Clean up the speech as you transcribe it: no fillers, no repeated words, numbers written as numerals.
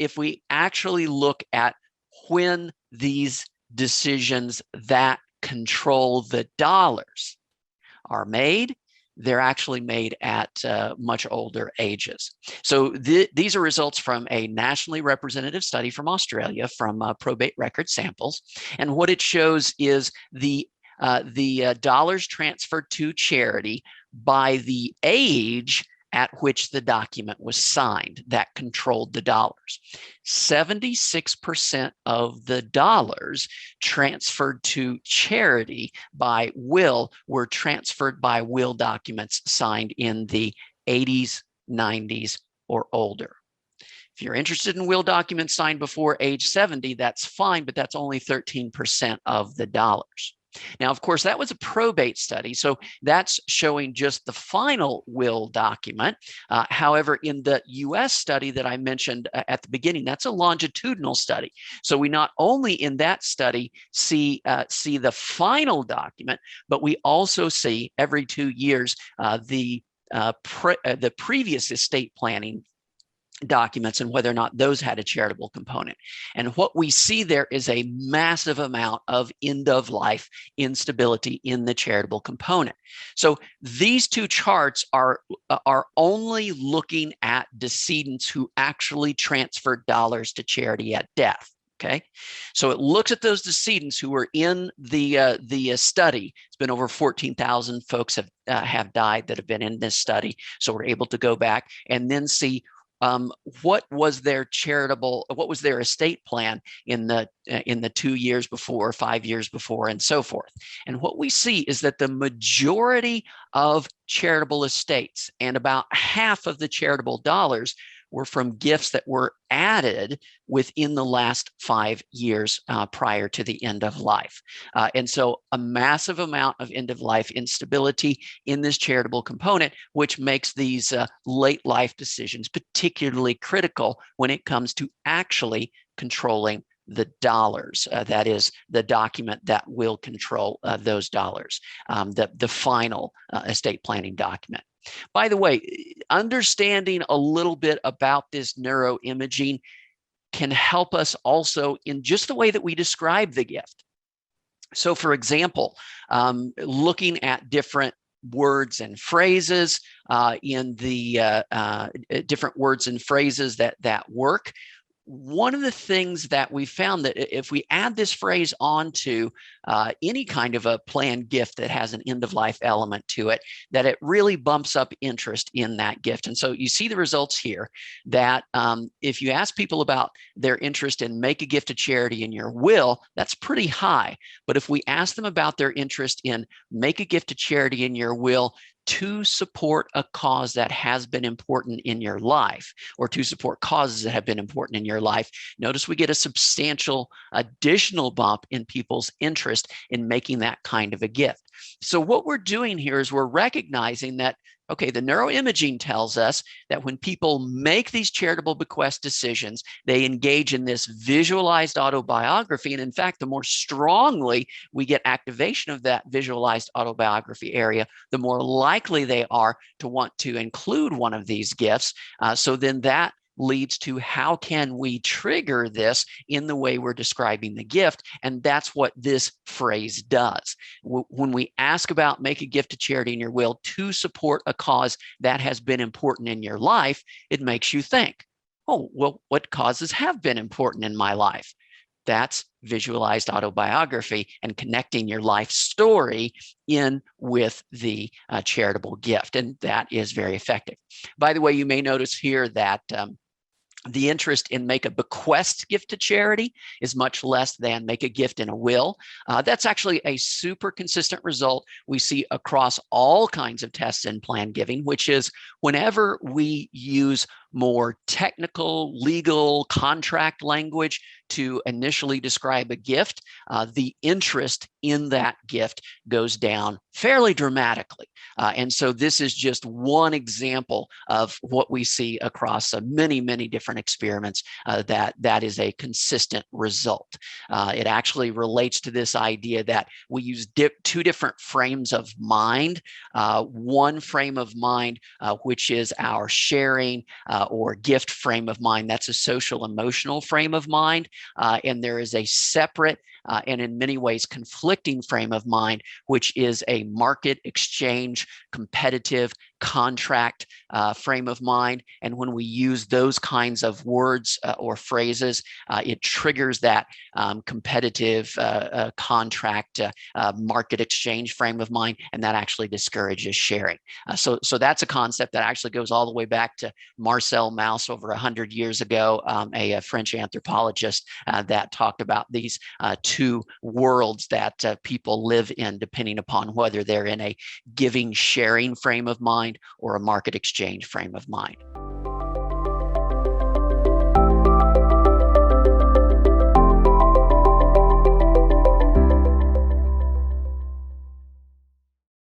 if we actually look at when these decisions that control the dollars are made, they're actually made at much older ages. So these are results from a nationally representative study from Australia from probate record samples. And what it shows is the dollars transferred to charity by the age at which the document was signed that controlled the dollars. 76% of the dollars transferred to charity by will were transferred by will documents signed in the 80s, 90s, or older. If you're interested in will documents signed before age 70, that's fine, but that's only 13% of the dollars. Now, of course, that was a probate study, so that's showing just the final will document. However, in the US study that I mentioned at the beginning, that's a longitudinal study. So we not only in that study see the final document, but we also see every 2 years the previous estate planning documents and whether or not those had a charitable component. And what we see there is a massive amount of end-of-life instability in the charitable component. So these two charts are only looking at decedents who actually transferred dollars to charity at death. Okay, so it looks at those decedents who were in the study. It's been over 14,000 folks have died that have been in this study. So we're able to go back and then see what was their estate plan in the 2 years before, 5 years before, and so forth. And what we see is that the majority of charitable estates and about half of the charitable dollars were from gifts that were added within the last 5 years prior to the end of life. And so a massive amount of end of life instability in this charitable component, which makes these late life decisions particularly critical when it comes to actually controlling the dollars. That is the document that will control those dollars, the final estate planning document. By the way, understanding a little bit about this neuroimaging can help us also in just the way that we describe the gift. So, for example, looking at different words and phrases in the different words and phrases that work. One of the things that we found that if we add this phrase onto any kind of a planned gift that has an end-of-life element to it, that it really bumps up interest in that gift. And so you see the results here that if you ask people about their interest in make a gift to charity in your will, that's pretty high. But if we ask them about their interest in make a gift to charity in your will to support a cause that has been important in your life, or to support causes that have been important in your life, notice we get a substantial additional bump in people's interest in making that kind of a gift. So what we're doing here is we're recognizing that, okay, the neuroimaging tells us that when people make these charitable bequest decisions, they engage in this visualized autobiography. And in fact, the more strongly we get activation of that visualized autobiography area, the more likely they are to want to include one of these gifts. So then that leads to how can we trigger this in the way we're describing the gift. And that's what this phrase does. When we ask about make a gift to charity in your will to support a cause that has been important in your life, it makes you think, oh, well, what causes have been important in my life? That's visualized autobiography and connecting your life story in with the charitable gift. And that is very effective. By the way, you may notice here that the interest in make a bequest gift to charity is much less than make a gift in a will. That's actually a super consistent result we see across all kinds of tests in plan giving, which is whenever we use more technical, legal, contract language to initially describe a gift, the interest in that gift goes down fairly dramatically. And so this is just one example of what we see across many, many different experiments that is a consistent result. It actually relates to this idea that we use two different frames of mind. One frame of mind, which is our sharing, or gift frame of mind. That's a social emotional frame of mind. And there is a separate and in many ways conflicting frame of mind, which is a market exchange, competitive, contract frame of mind. And when we use those kinds of words or phrases, it triggers that competitive contract market exchange frame of mind, and that actually discourages sharing. So that's a concept that actually goes all the way back to Marcel Mauss over 100 years ago, a French anthropologist that talked about these two worlds that people live in, depending upon whether they're in a giving, sharing frame of mind or a market exchange frame of mind.